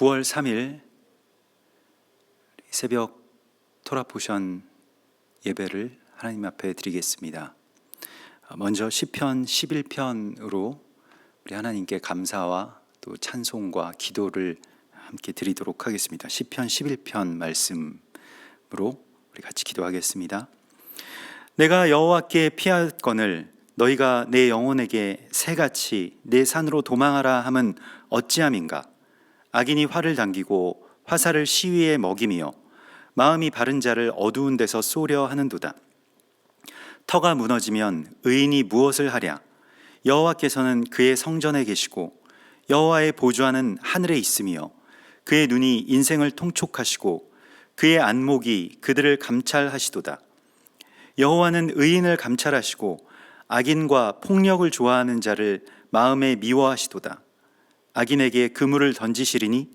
9월 3일 새벽 토라포션 예배를 하나님 앞에 드리겠습니다. 먼저 시편 11편으로 우리 하나님께 감사와 또 찬송과 기도를 함께 드리도록 하겠습니다. 시편 11편 말씀으로 우리 같이 기도하겠습니다. 내가 여호와께 피하거늘 너희가 내 영혼에게 새같이 내 산으로 도망하라 함은 어찌함인가. 악인이 활을 당기고 화살을 시위에 먹이며 마음이 바른 자를 어두운 데서 쏘려 하는도다. 터가 무너지면 의인이 무엇을 하랴. 여호와께서는 그의 성전에 계시고 여호와의 보좌는 하늘에 있으며 그의 눈이 인생을 통촉하시고 그의 안목이 그들을 감찰하시도다. 여호와는 의인을 감찰하시고 악인과 폭력을 좋아하는 자를 마음에 미워하시도다. 악인에게 그물을 던지시리니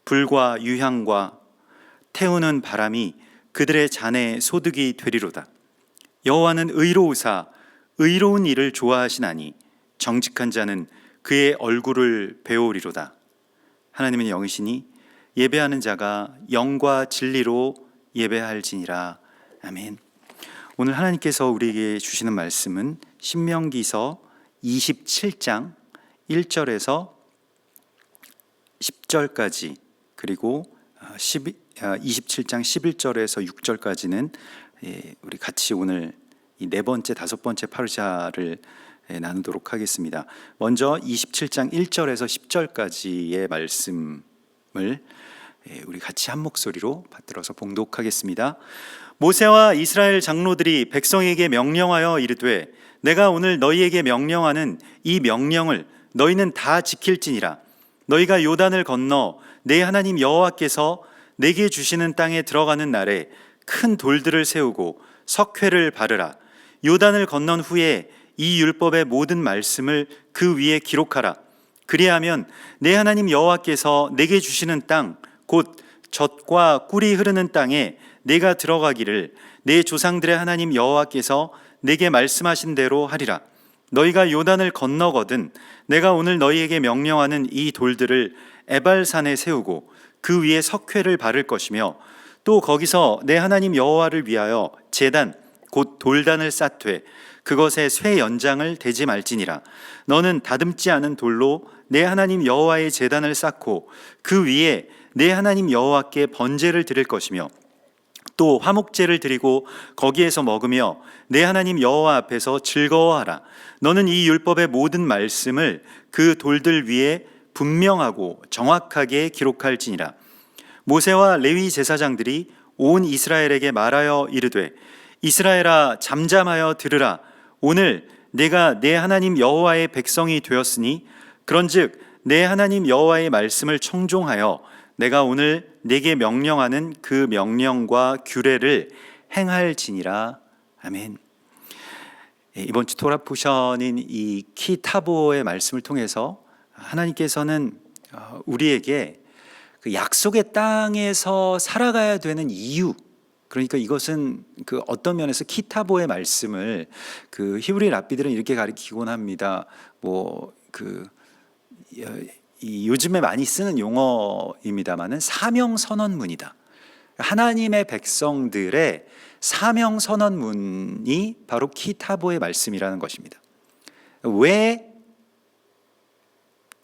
불과 유향과 태우는 바람이 그들의 잔에 소득이 되리로다. 여호와는 의로우사 의로운 일을 좋아하시나니 정직한 자는 그의 얼굴을 배우리로다. 하나님은 영이시니 예배하는 자가 영과 진리로 예배할지니라. 아멘. 오늘 하나님께서 우리에게 주시는 말씀은 신명기서 27장 1절에서 10절까지 그리고 27장 11절에서 6절까지는 우리 같이 오늘 이 네 번째, 다섯 번째 파르샤를 나누도록 하겠습니다. 먼저 27장 1절에서 10절까지의 말씀을 우리 같이 한 목소리로 받들어서 봉독하겠습니다. 모세와 이스라엘 장로들이 백성에게 명령하여 이르되 내가 오늘 너희에게 명령하는 이 명령을 너희는 다 지킬지니라. 너희가 요단을 건너 내 하나님 여호와께서 내게 주시는 땅에 들어가는 날에 큰 돌들을 세우고 석회를 바르라. 요단을 건넌 후에 이 율법의 모든 말씀을 그 위에 기록하라. 그리하면 내 하나님 여호와께서 내게 주시는 땅 곧 젖과 꿀이 흐르는 땅에 내가 들어가기를 내 조상들의 하나님 여호와께서 내게 말씀하신 대로 하리라. 너희가 요단을 건너거든 내가 오늘 너희에게 명령하는 이 돌들을 에발산에 세우고 그 위에 석회를 바를 것이며 또 거기서 내 하나님 여호와를 위하여 제단 곧 돌단을 쌓되 그것에 쇠 연장을 대지 말지니라. 너는 다듬지 않은 돌로 내 하나님 여호와의 제단을 쌓고 그 위에 내 하나님 여호와께 번제를 드릴 것이며 또 화목제를 드리고 거기에서 먹으며 내 하나님 여호와 앞에서 즐거워하라. 너는 이 율법의 모든 말씀을 그 돌들 위에 분명하고 정확하게 기록할지니라. 모세와 레위 제사장들이 온 이스라엘에게 말하여 이르되 이스라엘아 잠잠하여 들으라. 오늘 내가 내 하나님 여호와의 백성이 되었으니 그런즉 내 하나님 여호와의 말씀을 청종하여 내가 오늘 내게 명령하는 그 명령과 규례를 행할지니라. 아멘. 이번 주 토라포션인 이 키타보의 말씀을 통해서 하나님께서는 우리에게 그 약속의 땅에서 살아가야 되는 이유, 그러니까 이것은 그 어떤 면에서 키타보의 말씀을 그 히브리 랍비들은 이렇게 가리키곤 합니다. 이 요즘에 많이 쓰는 용어입니다만은 사명 선언문이다. 하나님의 백성들의 사명 선언문이 바로 키타보의 말씀이라는 것입니다. 왜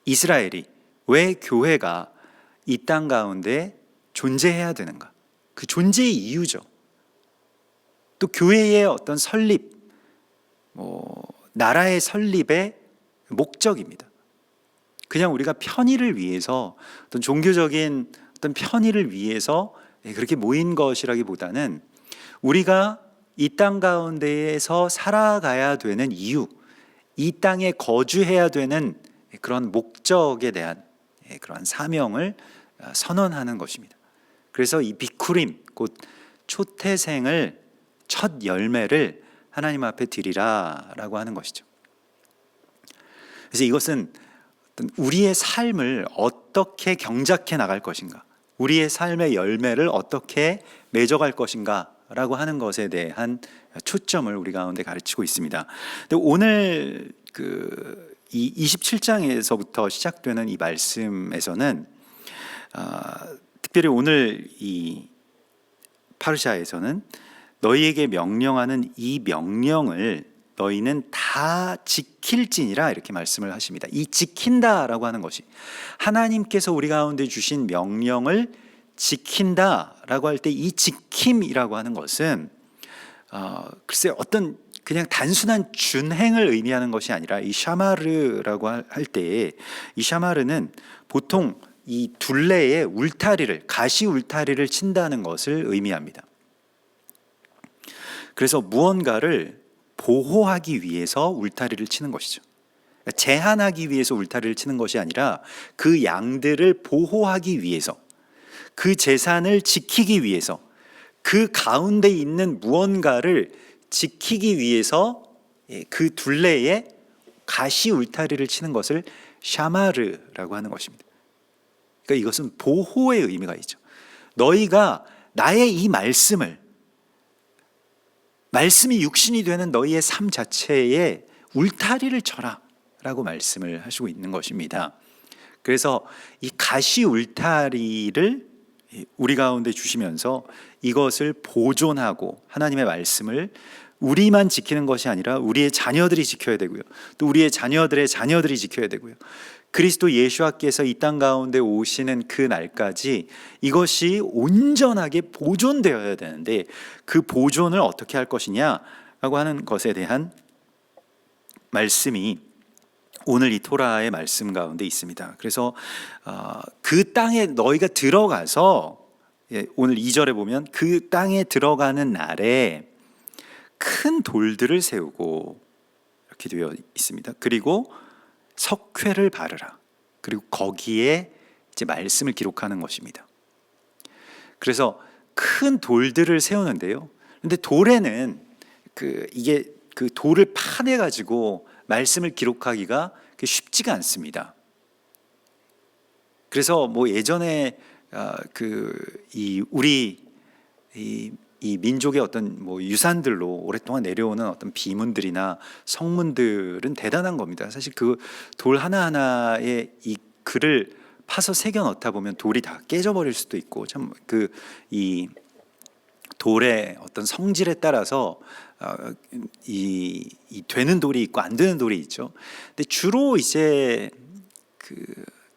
이스라엘이, 왜 교회가 이 땅 가운데 존재해야 되는가? 그 존재의 이유죠. 또 교회의 어떤 설립, 나라의 설립의 목적입니다. 그냥 우리가 편의를 위해서 어떤 종교적인 어떤 편의를 위해서 그렇게 모인 것이라기보다는 우리가 이 땅 가운데에서 살아가야 되는 이유, 이 땅에 거주해야 되는 그런 목적에 대한 그런 사명을 선언하는 것입니다. 그래서 이 비쿠림, 곧 초태생을 첫 열매를 하나님 앞에 드리라라고 하는 것이죠. 그래서 이것은 우리의 삶을 어떻게 경작해 나갈 것인가, 우리의 삶의 열매를 어떻게 맺어갈 것인가 라고 하는 것에 대한 초점을 우리 가운데 가르치고 있습니다. 근데 오늘 이 27장에서부터 시작되는 이 말씀에서는 특별히 오늘 이 파르샤에서는 너희에게 명령하는 이 명령을 너희는 다 지킬지니라 이렇게 말씀을 하십니다. 이 지킨다라고 하는 것이 하나님께서 우리 가운데 주신 명령을 지킨다라고 할 때 이 지킴이라고 하는 것은 글쎄 어떤 그냥 단순한 준행을 의미하는 것이 아니라 이 샤마르라고 할 때에 이 샤마르는 보통 이 둘레에 울타리를 가시 울타리를 친다는 것을 의미합니다. 그래서 무언가를 보호하기 위해서 울타리를 치는 것이죠. 제한하기 위해서 울타리를 치는 것이 아니라 그 양들을 보호하기 위해서, 그 재산을 지키기 위해서, 그 가운데 있는 무언가를 지키기 위해서 그 둘레에 가시 울타리를 치는 것을 샤마르라고 하는 것입니다. 그러니까 이것은 보호의 의미가 있죠. 너희가 나의 이 말씀이 육신이 되는 너희의 삶 자체에 울타리를 쳐라 라고 말씀을 하시고 있는 것입니다. 그래서 이 가시 울타리를 우리 가운데 주시면서 이것을 보존하고 하나님의 말씀을 우리만 지키는 것이 아니라 우리의 자녀들이 지켜야 되고요. 또 우리의 자녀들의 자녀들이 지켜야 되고요. 그리스도 예수께서 이 땅 가운데 오시는 그 날까지 이것이 온전하게 보존되어야 되는데 그 보존을 어떻게 할 것이냐라고 하는 것에 대한 말씀이 오늘 이 토라의 말씀 가운데 있습니다. 그래서 그 땅에 너희가 들어가서 오늘 2절에 보면 그 땅에 들어가는 날에 큰 돌들을 세우고 이렇게 되어 있습니다. 그리고 석회를 바르라. 그리고 거기에 이제 말씀을 기록하는 것입니다. 그래서 큰 돌들을 세우는데요. 근데 돌에는 이게 그 돌을 파내 가지고 말씀을 기록하기가 쉽지가 않습니다. 그래서 뭐 예전에 우리 이 민족의 어떤 뭐 유산들로 오랫동안 내려오는 어떤 비문들이나 성문들은 대단한 겁니다. 사실 그 돌 하나하나에 이 글을 파서 새겨 넣다 보면 돌이 다 깨져버릴 수도 있고 참 이 돌의 어떤 성질에 따라서 이 되는 돌이 있고 안 되는 돌이 있죠. 근데 주로 이제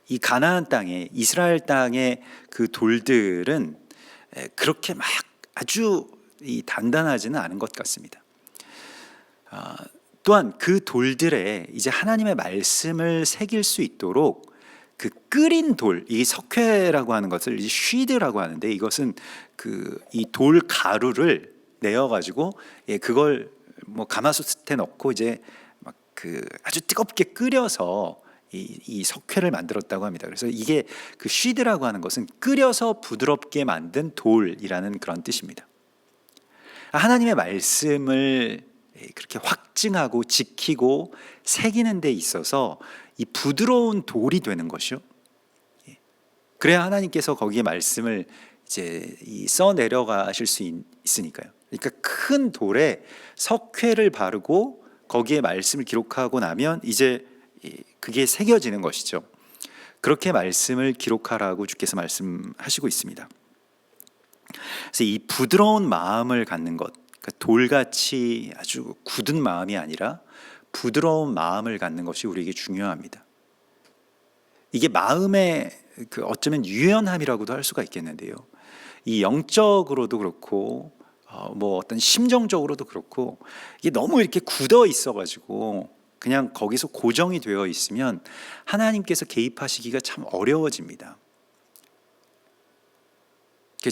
이 가나안 땅에 이스라엘 땅의 그 돌들은 그렇게 막 아주 단단하지는 않은 것 같습니다. 또한 그 돌들에 이제 하나님의 말씀을 새길 수 있도록 그 끓인 돌, 이 석회라고 하는 것을 이 쉬드라고 하는데 이것은 이 돌 가루를 내어 가지고 그걸 뭐 가마솥에 넣고 이제 막 아주 뜨겁게 끓여서 이 석회를 만들었다고 합니다. 그래서 이게 그 쉬드라고 하는 것은 끓여서 부드럽게 만든 돌이라는 그런 뜻입니다. 하나님의 말씀을 그렇게 확증하고 지키고 새기는 데 있어서 이 부드러운 돌이 되는 것이요. 그래야 하나님께서 거기에 말씀을 이제 써 내려가실 수 있으니까요. 그러니까 큰 돌에 석회를 바르고 거기에 말씀을 기록하고 나면 이제 그게 새겨지는 것이죠. 그렇게 말씀을 기록하라고 주께서 말씀하시고 있습니다. 그래서 이 부드러운 마음을 갖는 것, 그러니까 돌같이 아주 굳은 마음이 아니라 부드러운 마음을 갖는 것이 우리에게 중요합니다. 이게 마음의 어쩌면 유연함이라고도 할 수가 있겠는데요. 이 영적으로도 그렇고 뭐 어떤 심정적으로도 그렇고 이게 너무 이렇게 굳어 있어가지고 그냥 거기서 고정이 되어 있으면 하나님께서 개입하시기가 참 어려워집니다.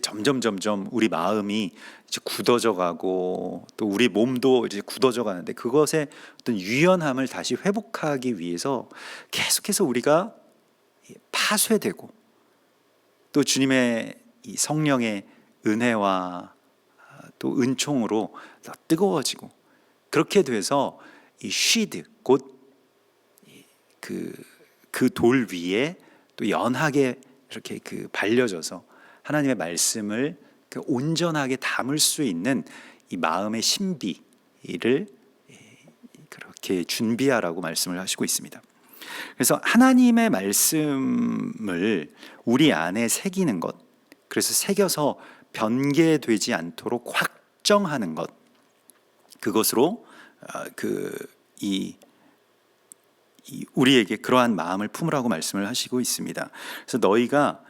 점점 우리 마음이 이제 굳어져 가고 또 우리 몸도 이제 굳어져 가는데 그것의 어떤 유연함을 다시 회복하기 위해서 계속해서 우리가 파쇄되고 또 주님의 이 성령의 은혜와 또 은총으로 더 뜨거워지고 그렇게 돼서 이 쉬드 곧 그 돌 위에 또 연하게 이렇게 발려져서 하나님의 말씀을 온전하게 담을 수 있는 이 마음의 신비를 그렇게 준비하라고 말씀을 하시고 있습니다. 그래서 하나님의 말씀을 우리 안에 새기는 것, 그래서 새겨서 변개되지 않도록 확정하는 것, 그것으로 우리에게 그러한 마음을 품으라고 말씀을 하시고 있습니다. 그래서 너희가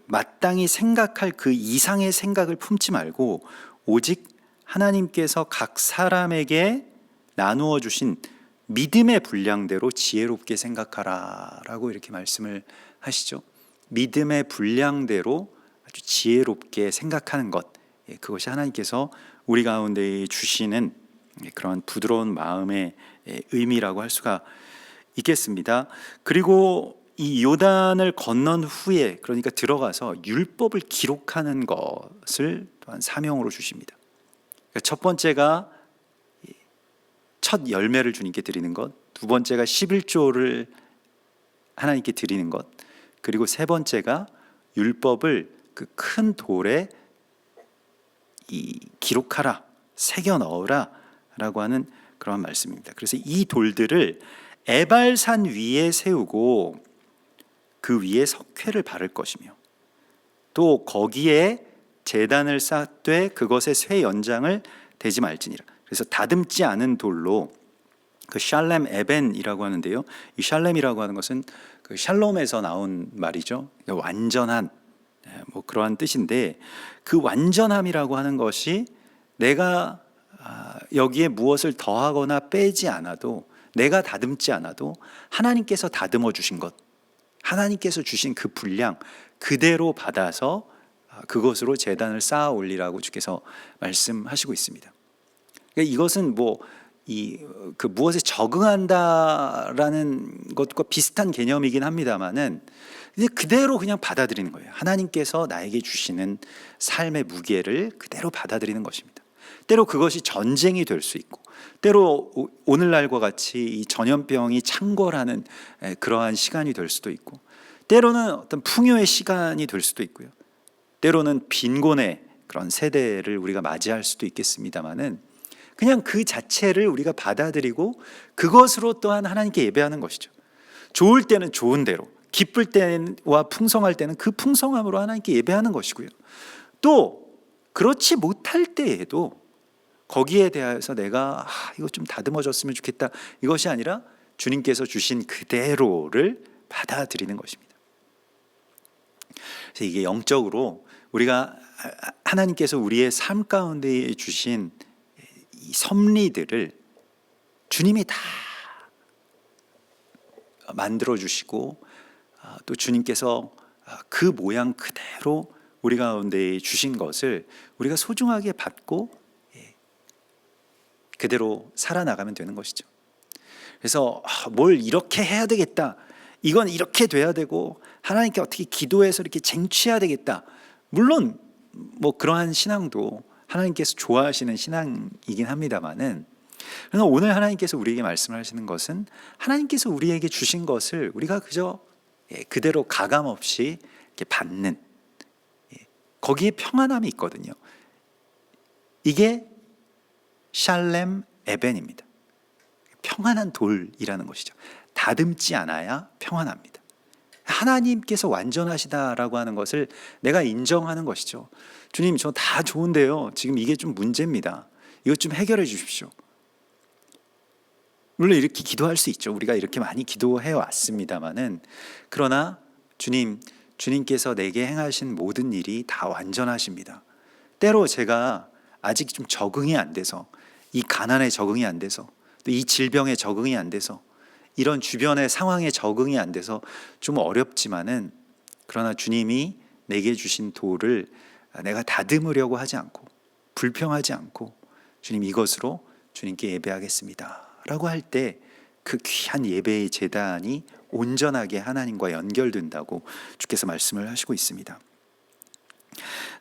마땅히 생각할 그 이상의 생각을 품지 말고 오직 하나님께서 각 사람에게 나누어 주신 믿음의 분량대로 지혜롭게 생각하라라고 이렇게 말씀을 하시죠. 믿음의 분량대로 아주 지혜롭게 생각하는 것, 그것이 하나님께서 우리 가운데 주시는 그런 부드러운 마음의 의미라고 할 수가 있겠습니다. 그리고 이 요단을 건넌 후에, 그러니까 들어가서 율법을 기록하는 것을 또한 사명으로 주십니다. 그러니까 첫 번째가 첫 열매를 주님께 드리는 것, 두 번째가 11조를 하나님께 드리는 것, 그리고 세 번째가 율법을 그 큰 돌에 기록하라, 새겨 넣으라 라고 하는 그런 말씀입니다. 그래서 이 돌들을 에발산 위에 세우고 그 위에 석회를 바를 것이며 또 거기에 제단을 쌓되 그것에 쇠 연장을 대지 말지니라. 그래서 다듬지 않은 돌로 그 샬렘 에벤이라고 하는데요, 이 샬렘이라고 하는 것은 그 샬롬에서 나온 말이죠. 그러니까 완전한, 뭐 그러한 뜻인데, 그 완전함이라고 하는 것이 내가 여기에 무엇을 더하거나 빼지 않아도, 내가 다듬지 않아도 하나님께서 다듬어 주신 것, 하나님께서 주신 그 분량 그대로 받아서 그것으로 제단을 쌓아 올리라고 주께서 말씀하시고 있습니다. 그러니까 이것은 무엇에 적응한다라는 것과 비슷한 개념이긴 합니다만은 그대로 그냥 받아들이는 거예요. 하나님께서 나에게 주시는 삶의 무게를 그대로 받아들이는 것입니다. 때로 그것이 전쟁이 될 수 있고, 때로 오늘날과 같이 이 전염병이 창궐하는 그러한 시간이 될 수도 있고, 때로는 어떤 풍요의 시간이 될 수도 있고요, 때로는 빈곤의 그런 세대를 우리가 맞이할 수도 있겠습니다만은 그냥 그 자체를 우리가 받아들이고 그것으로 또한 하나님께 예배하는 것이죠. 좋을 때는 좋은 대로, 기쁠 때와 풍성할 때는 그 풍성함으로 하나님께 예배하는 것이고요, 또 그렇지 못할 때에도 거기에 대해서 내가 이거 좀 다듬어졌으면 좋겠다, 이것이 아니라 주님께서 주신 그대로를 받아들이는 것입니다. 그래서 이게 영적으로 우리가 하나님께서 우리의 삶 가운데 주신 이 섭리들을 주님이 다 만들어 주시고, 또 주님께서 그 모양 그대로 우리 가운데 주신 것을 우리가 소중하게 받고 그대로 살아나가면 되는 것이죠. 그래서 뭘 이렇게 해야 되겠다, 이건 이렇게 돼야 되고 하나님께 어떻게 기도해서 이렇게 쟁취해야 되겠다, 물론 뭐 그러한 신앙도 하나님께서 좋아하시는 신앙이긴 합니다만은, 그러나 오늘 하나님께서 우리에게 말씀을 하시는 것은 하나님께서 우리에게 주신 것을 우리가 그저 그대로 가감 없이 이렇게 받는, 거기에 평안함이 있거든요. 이게 샬렘 에벤입니다. 평안한 돌이라는 것이죠. 다듬지 않아야 평안합니다. 하나님께서 완전하시다라고 하는 것을 내가 인정하는 것이죠. 주님, 저 다 좋은데요, 지금 이게 좀 문제입니다. 이것 좀 해결해 주십시오. 물론 이렇게 기도할 수 있죠. 우리가 이렇게 많이 기도해 왔습니다마는, 그러나 주님께서 내게 행하신 모든 일이 다 완전하십니다. 때로 제가 아직 좀 적응이 안 돼서, 이 가난에 적응이 안 돼서, 또 이 질병에 적응이 안 돼서, 이런 주변의 상황에 적응이 안 돼서 좀 어렵지만은, 그러나 주님이 내게 주신 도를 내가 다듬으려고 하지 않고 불평하지 않고 주님, 이것으로 주님께 예배하겠습니다 라고 할 때 그 귀한 예배의 제단이 온전하게 하나님과 연결된다고 주께서 말씀을 하시고 있습니다.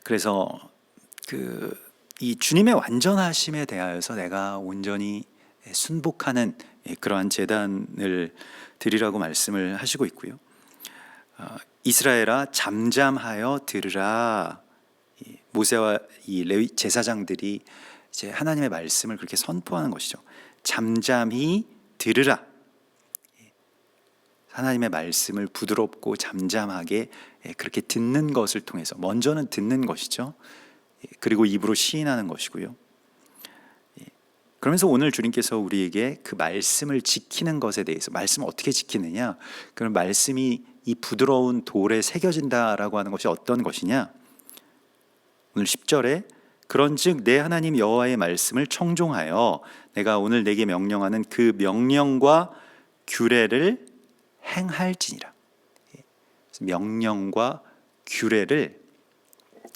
그래서 이 주님의 완전하심에 대하여서 내가 온전히 순복하는 그러한 제단을 드리라고 말씀을 하시고 있고요. 이스라엘아, 잠잠하여 들으라. 모세와 이 레위 제사장들이 이제 하나님의 말씀을 그렇게 선포하는 것이죠. 잠잠히 들으라. 하나님의 말씀을 부드럽고 잠잠하게 그렇게 듣는 것을 통해서, 먼저는 듣는 것이죠. 그리고 입으로 시인하는 것이고요. 그러면서 오늘 주님께서 우리에게 그 말씀을 지키는 것에 대해서, 말씀을 어떻게 지키느냐, 그런 말씀이 이 부드러운 돌에 새겨진다라고 하는 것이 어떤 것이냐. 오늘 10절에 그런즉 내 하나님 여호와의 말씀을 청종하여 내가 오늘 내게 명령하는 그 명령과 규례를 행할지니라. 명령과 규례를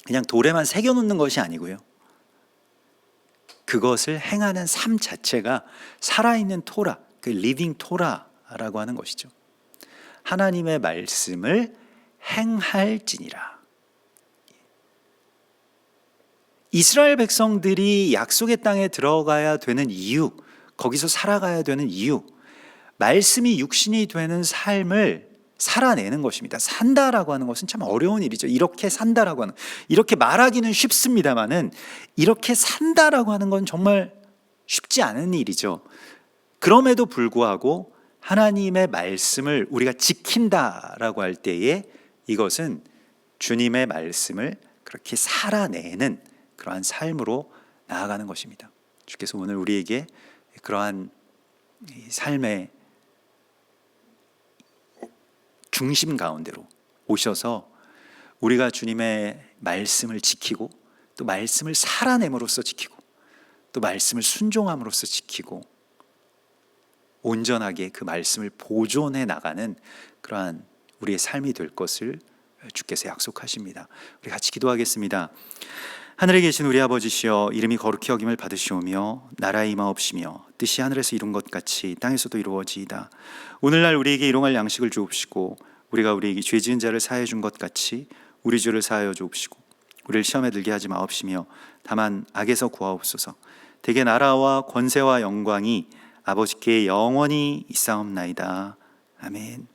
그냥 돌에만 새겨놓는 것이 아니고요, 그것을 행하는 삶 자체가 살아있는 토라, 그 리빙 토라라고 하는 것이죠. 하나님의 말씀을 행할지니라. 이스라엘 백성들이 약속의 땅에 들어가야 되는 이유, 거기서 살아가야 되는 이유, 말씀이 육신이 되는 삶을 살아내는 것입니다. 산다라고 하는 것은 참 어려운 일이죠. 이렇게 산다라고 하는, 이렇게 말하기는 쉽습니다만은 이렇게 산다라고 하는 건 정말 쉽지 않은 일이죠. 그럼에도 불구하고 하나님의 말씀을 우리가 지킨다라고 할 때에 이것은 주님의 말씀을 그렇게 살아내는 그러한 삶으로 나아가는 것입니다. 주께서 오늘 우리에게 그러한 삶의 중심 가운데로 오셔서 우리가 주님의 말씀을 지키고, 또 말씀을 살아냄으로써 지키고, 또 말씀을 순종함으로써 지키고, 온전하게 그 말씀을 보존해 나가는 그러한 우리의 삶이 될 것을 주께서 약속하십니다. 우리 같이 기도하겠습니다. 하늘에 계신 우리 아버지시여, 이름이 거룩히 여김을 받으시오며 나라의 임하옵시며 뜻이 하늘에서 이룬 것 같이 땅에서도 이루어지이다. 오늘날 우리에게 일용할 양식을 주옵시고, 우리가 우리에게 죄 지은 자를 사하여 준 것 같이 우리 죄를 사하여 주옵시고, 우리를 시험에 들게 하지 마옵시며 다만 악에서 구하옵소서. 대개 나라와 권세와 영광이 아버지께 영원히 있사옵나이다. 아멘.